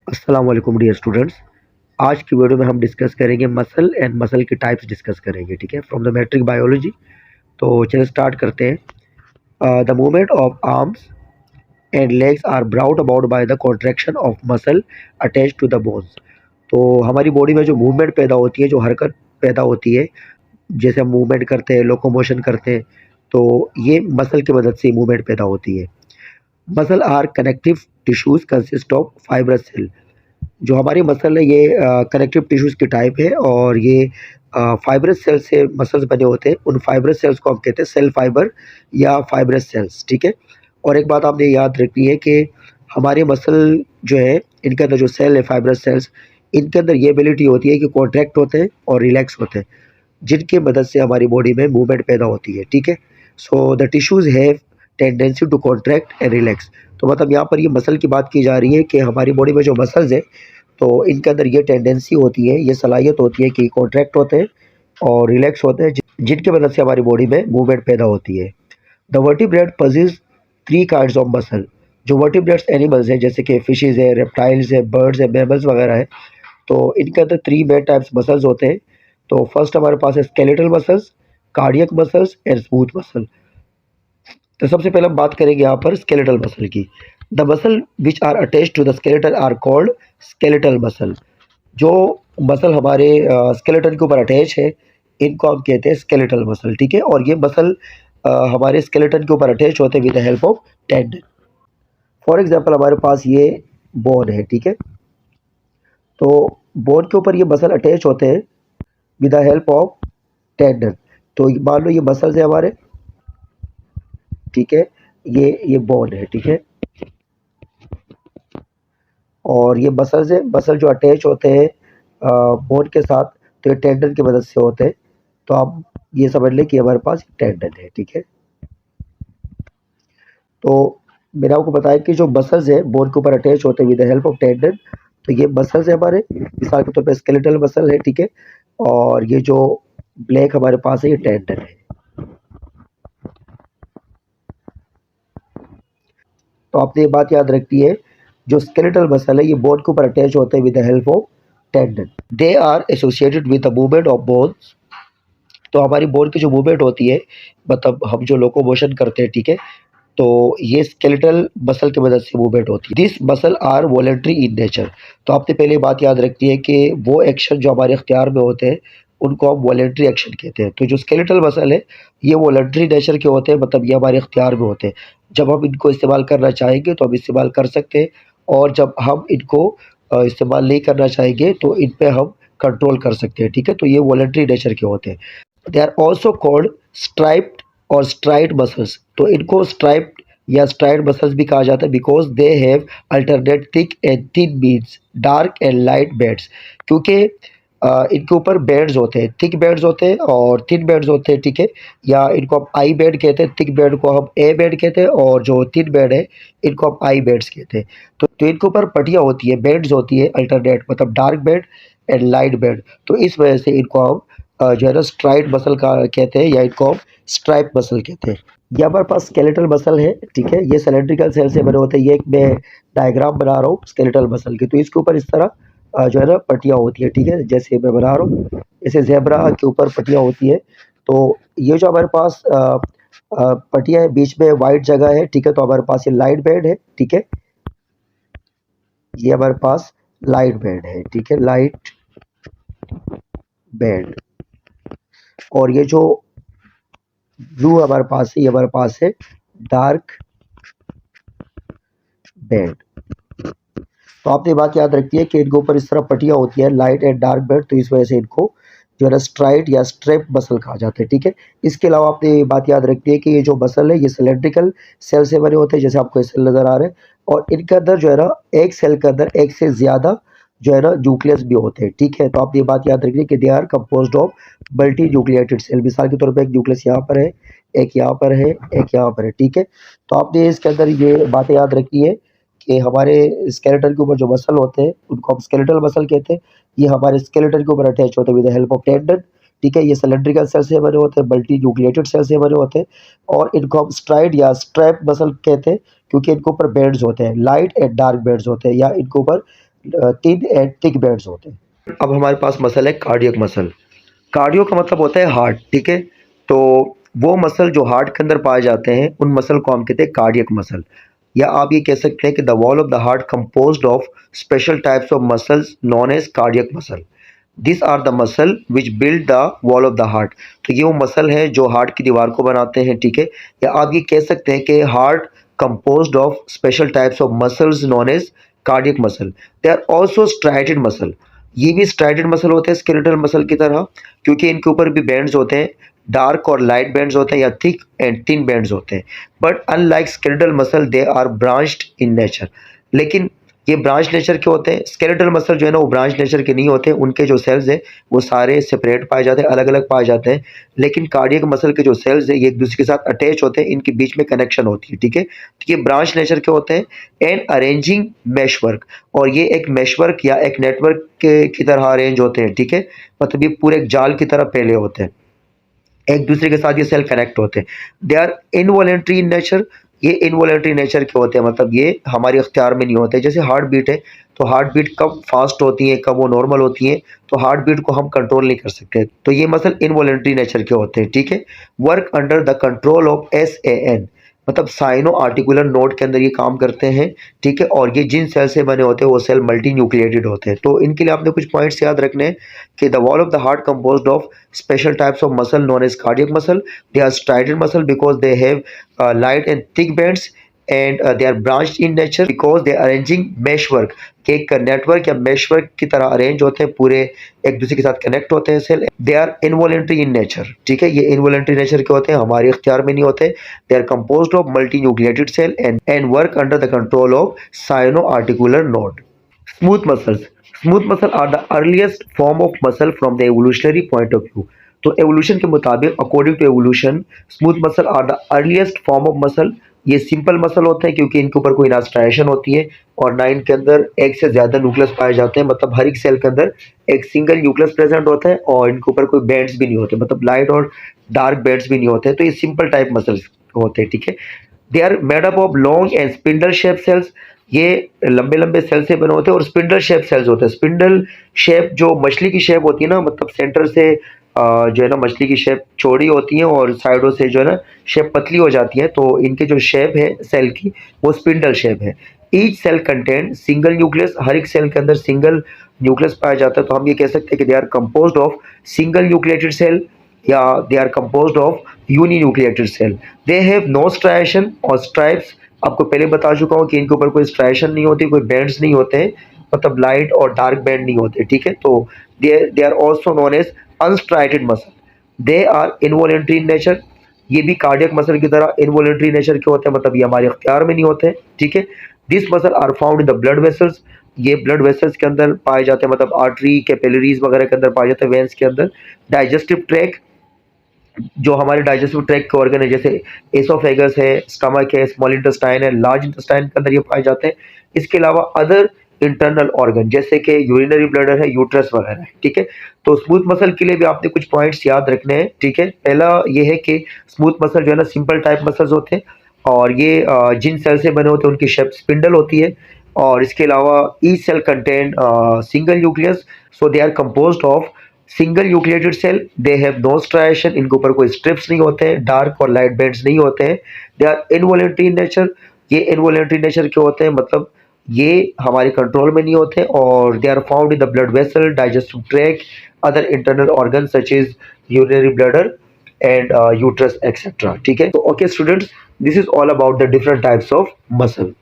अस्सलाम वालेकुम dear students. आज की वीडियो में हम डिस्कस करेंगे मसल एंड मसल के टाइप्स डिस्कस करेंगे। ठीक है, फ्रॉम द मैट्रिक बायोलॉजी। तो चलिए स्टार्ट करते हैं। The movement of arms and legs are brought about by the contraction of muscle attach to the bones. तो हमारी बॉडी में जो मूवमेंट पैदा होती है, जो हरकत पैदा होती है, जैसे हम मूवमेंट करते हैं, लोकोमोशन करते हैं, तो ये मसल की मदद से मूवमेंट पैदा होती है। Muscle are connective tissues consist of fibrous cell. जो हमारी मसल है ये कनेक्टिव टिश्यूज़ की टाइप है और ये फाइब्रस सेल से मसल्स बने होते हैं। उन फाइब्रस सेल्स को हम कहते हैं सेल फाइबर या फाइब्रस सेल्स। ठीक है, और एक बात आपने याद रखनी है कि हमारे मसल जो है, इनके अंदर जो सेल है फाइब्रस सेल्स, इनके अंदर ये एबिलिटी होती है कि कॉन्ट्रैक्ट होते हैं और रिलैक्स होते हैं, जिनकी मदद से हमारी बॉडी में मूवमेंट पैदा होती है। ठीक है, so the tissues have tendency to contract and relax. तो मतलब यहाँ पर ये मसल की बात की जा रही है कि हमारी बॉडी में जो मसल्स है, तो इनके अंदर ये टेंडेंसी होती है, ये सलाहियत होती है कि कॉन्ट्रैक्ट होते हैं और रिलैक्स होते हैं, जिनकी वजह से हमारी बॉडी में मूवमेंट पैदा होती है। The vertebrate पजेज 3 kinds of muscle. जो वर्टिब्रेट्स एनिमल्स हैं, जैसे कि फिशेज है, रेप्टाइल्स है, बर्ड्स है, मैमल्स वगैरह है, तो इनके अंदर 3 मेन टाइप्स मसल्स होते हैं। तो फर्स्ट हमारे पास है skeletal muscles, cardiac muscles and smooth muscle. तो सबसे पहले हम बात करेंगे यहाँ पर स्केलेटल मसल की। The muscle which are attach to the skeletal are called skeletal muscle. जो मसल हमारे स्केलेटन के ऊपर अटैच है, इनको हम कहते हैं स्केलेटल मसल। ठीक है, और ये मसल हमारे स्केलेटन के ऊपर अटैच होते हैं with the help of tendon. For example हमारे पास ये बोन है। ठीक है, तो बोन के ऊपर ये मसल अटैच होते हैं with the help of tendon. तो मान लो ये मसल्स है हमारे, ठीक है, ये बोन है। ठीक है, और ये मसल्स है, मसल जो अटैच होते हैं बोन के साथ, तो ये टेंडन की मदद से होते हैं। तो आप ये समझ लें कि हमारे पास टेंडन है। ठीक है, तो मैंने आपको बताया कि जो मसल्स है बोन के ऊपर अटैच होते हैं with the help of tendon. तो ये मसल्स है हमारे, मिसाल के तौर पे स्केलेटल मसल है। ठीक है, और ये जो ब्लैक हमारे पास है, ये टेंडन है। तो आपने ये बात याद रखनी है, जो स्केलेटल मसल है ये बोन के ऊपर अटैच होते हैं with the help of tendon. They are associated with the movement of bones. तो हमारी बोन की जो मूवमेंट होती है, मतलब हम जो लोकोमोशन करते हैं, ठीक है, तो ये स्केलेटल मसल की मदद से मूवमेंट होती है। This muscle are voluntary in nature. तो आपने पहले बात याद रखनी है कि वो एक्शन जो हमारे इख्तियार में होते हैं, उनको हम वॉलेंट्री एक्शन कहते हैं। तो जो स्केलेटल मसल है ये वॉलेंट्री नेचर के होते हैं, मतलब ये हमारे इख्तियार में होते हैं। जब हम इनको इस्तेमाल करना चाहेंगे तो हम इस्तेमाल कर सकते हैं, और जब हम इनको इस्तेमाल नहीं करना चाहेंगे तो इन पर हम कंट्रोल कर सकते हैं। ठीक है, तो ये वॉलेंट्री नेचर के होते हैं। They are also called striped और स्ट्राइड मसल्स। तो इनको स्ट्राइप्ड या स्ट्राइड मसल्स भी कहा जाता है, because they have alternate thick and thin beads, dark and light bands. क्योंकि इनके ऊपर बैंड्स होते हैं, थिक बैंड्स होते हैं और थिन बैंड्स होते हैं। ठीक है, या इनको हम आई बैंड कहते हैं, थिक बैंड को हम ए बैंड कहते हैं, और जो थिन बैंड है इनको हम आई बैंड्स कहते हैं। तो इनके ऊपर पट्टियाँ होती है, बैंड्स होती है अल्टरनेट, मतलब dark band and light band. तो इस वजह से इनको हम जो है ना स्ट्राइड मसल का कहते हैं, या इनको हम स्ट्राइप मसल कहते हैं। ये हमारे पास स्केलेटल मसल है। ठीक है, ये सिलेंड्रिकल सेल से बने होते हैं। ये एक मैं डायग्राम बना रहा हूँ स्केलेटल मसल की। तो इसके ऊपर इस तरह जो है ना पट्टियाँ होती है। ठीक है, जैसे मैं बना रहा हूँ, जैसे ज़ेब्रा के ऊपर पट्टियाँ होती है। तो ये जो हमारे पास पट्टियाँ है, बीच में वाइट जगह है। ठीक है, तो हमारे पास ये लाइट बैंड है। ठीक है, ये हमारे पास लाइट बैंड है। ठीक है, लाइट बैंड। और ये जो ब्लू हमारे पास है, ये हमारे पास है डार्क बैंड। तो आपने बात याद रखती है कि इनके ऊपर इस तरह पट्टियाँ होती है, लाइट एंड डार्क बैंड। तो इस वजह से इनको जो है ना स्ट्राइड या स्ट्रेप मसल कहा जाता है। ठीक है, इसके अलावा आपने ये बात याद रखनी है कि ये जो मसल है ये सिलेंड्रिकल सेल से बने होते हैं, जैसे आपको सेल नज़र आ रहे हैं, और इनके अंदर जो है ना एक सेल के अंदर एक से ज़्यादा जो है ना न्यूक्लियस भी होते हैं। ठीक है, तो आप ये बात याद रखिए कि they are composed of multi nucleated cell. मिसाल के तौर पर एक न्यूक्लियस यहाँ पर है, एक यहाँ पर है, एक यहाँ पर है। ठीक है, तो आपने इसके अंदर ये बातें याद रखी है कि हमारे स्केलेटन के ऊपर जो मसल होते हैं उनको हम स्केलेटल मसल कहते हैं। ये हमारे स्केलेटन के ऊपर अटैच होते हैं with the help of tendon. ठीक है, ये सिलेंड्रिकल सेल से बने होते हैं, मल्टी न्यूक्लिएटेड सेल से बने होते हैं, और इनको हम स्ट्राइड या स्ट्रैप मसल कहते हैं, क्योंकि इनके ऊपर बैंड्स होते हैं, लाइट एंड डार्क बैंड्स होते हैं, या इनके ऊपर थिन एंड थिक बैंड्स होते हैं। अब हमारे पास मसल है कार्डियक मसल। कार्डियो का मतलब होता है हार्ट, ठीक है। तो वो मसल जो हार्ट के अंदर पाए जाते हैं उन मसल को हम कहते हैं कार्डियक मसल। या आप ये कह सकते हैं कि the wall of the heart composed of special types of muscles known as cardiac muscle. This are the muscle which build the wall of the heart. तो ये वो मसल है जो हार्ट की दीवार को बनाते हैं, ठीक है। या आप ये कह सकते हैं कि heart composed of special types of muscles known as cardiac muscle. They are also striated muscle. ये भी स्ट्राइटेड मसल होते हैं स्केलेटल मसल की तरह, क्योंकि इनके ऊपर भी बैंड्स होते हैं, डार्क और लाइट बैंड्स होते हैं या थिक एंड थिन बैंड्स होते हैं। But unlike skeletal muscle they are branched in nature. लेकिन ये ब्रांच नेचर के होते हैं। स्केलेटल मसल जो है ना वो ब्रांच नेचर के नहीं होते, उनके जो सेल्स हैं वो सारे सेपरेट पाए जाते हैं, अलग अलग पाए जाते हैं। लेकिन कार्डियक मसल के जो सेल्स हैं ये एक दूसरे के साथ अटैच होते हैं, इनके बीच में कनेक्शन होती है, ठीक है। तो ये ब्रांच नेचर के होते हैं एंड अरेंजिंग मैशवर्क। और ये एक मैशवर्क या एक नेटवर्क की तरह अरेंज होते हैं, ठीक है। मतलब ये पूरे एक जाल की तरह फैले होते हैं, एक दूसरे के साथ ये सेल कनेक्ट होते हैं। They are involuntary in nature. ये इनवॉलेंट्री नेचर के होते हैं, मतलब ये हमारे अख्तियार में नहीं होते। जैसे हार्ट बीट है, तो हार्ट बीट कब फास्ट होती है कब वो नॉर्मल होती है, तो हार्ट बीट को हम कंट्रोल नहीं कर सकते। तो ये मसल इनवॉलेंट्री नेचर के होते हैं, ठीक है। Work under the control of SAN, मतलब साइनो आर्टिकुलर नोड के अंदर ये काम करते हैं, ठीक है। और ये जिन सेल से बने होते हैं वो सेल मल्टी न्यूक्लिएटेड होते हैं। तो इनके लिए आपने कुछ पॉइंट्स याद रखने हैं कि the wall of the heart composed of special types of muscle known as cardiac muscle. They are striated muscle because they have light and thick bands, and they are branched in nature because they are arranging meshwork, कि एक network या meshwork की तरह arrange होते हैं, पूरे एक दूसरे के साथ कनेक्ट होते हैं cell. They are involuntary in nature, ठीक है। ये इनवॉलेंट्री नेचर के होते हैं, हमारे इख्तियार में नहीं होते। They are composed of multi nucleated cell and work under the control of sino articular node. Smooth muscles. Smooth muscle are the earliest form of muscle from the evolutionary point of view. तो evolution के मुताबिक, according to evolution, smooth muscle are the earliest form of muscle. ये simple muscle होते हैं क्योंकि इनके ऊपर कोई ना स्ट्राइएशन होती है और ना इनके अंदर एक से ज़्यादा न्यूक्लियस पाए जाते हैं। मतलब हर एक सेल के अंदर एक सिंगल न्यूक्लियस प्रेजेंट होता है और इनके ऊपर कोई बैंड्स भी नहीं होते, मतलब लाइट और डार्क बैंड्स भी नहीं होते। तो ये सिंपल टाइप मसल्स होते हैं, ठीक है। They are made up of long and spindle shape cells. ये लंबे लंबे सेल से बने होते हैं और स्पिंडल शेप सेल्स होते हैं। स्पिंडल शेप जो मछली की शेप होती है ना, मतलब सेंटर से जो है ना मछली की शेप चौड़ी होती है और साइडों से जो है ना शेप पतली हो जाती है। तो इनके जो शेप है सेल की वो स्पिंडल शेप है। Each cell content single nucleus. हर एक सेल के अंदर सिंगल न्यूक्लियस पाया जाता है। तो हम ये कह सकते हैं कि they are composed of single nucleated cell या they are composed of uninucleated cell. They have no striation और स्ट्राइप्स। आपको पहले बता चुका हूँ कि इनके ऊपर कोई स्ट्राइएशन नहीं होती, कोई बैंड्स नहीं होते हैं, मतलब लाइट और डार्क बैंड नहीं होते, ठीक है। तो they are also known as unstriated muscle. They are involuntary in nature. ये भी कार्डियक मसल की तरह इनवॉलेंट्री नेचर के होते हैं, मतलब ये हमारे अख्तियार में नहीं होते, ठीक है। This muscle are found in the blood vessels. ये ब्लड वेसल्स के अंदर पाए जाते हैं, मतलब आर्टरी कैपिलरीज वगैरह के अंदर पाए जाते हैं, वेंस के अंदर। डाइजेस्टिव ट्रैक, जो हमारे डाइजेस्टिव ट्रैक के ऑर्गन है, जैसे एसोफेगस है, स्टमक है, स्मॉल इंटेस्टाइन है, लार्ज इंटेस्टाइन के अंदर ये पाए जाते हैं। इसके अलावा अदर इंटरनल ऑर्गन जैसे कि यूरिनरी ब्लैडर है, यूट्रस वगैरह है, ठीक है। तो स्मूथ मसल के लिए भी आपने कुछ पॉइंट्स याद रखने हैं, ठीक है। पहला ये है कि स्मूथ मसल जो है ना सिंपल टाइप मसल्स होते हैं और ये जिन सेल से बने होते हैं उनकी शेप स्पिंडल होती है। और इसके अलावा each cell content single nucleus, so they are composed of single nucleated cell. They have no striation. इनके ऊपर कोई स्ट्रिप्स नहीं होते हैं, डार्क और लाइट बैंड्स नहीं होते हैं। They are involuntary in nature. ये इनवॉलेंट्री नेचर के होते हैं, मतलब ये हमारे कंट्रोल में नहीं होते और they are found in the blood vessel, digestive track, other internal organ such is urinary bladder and uterus etcetera, ठीक है। तो okay students, this is all about the different types of muscle.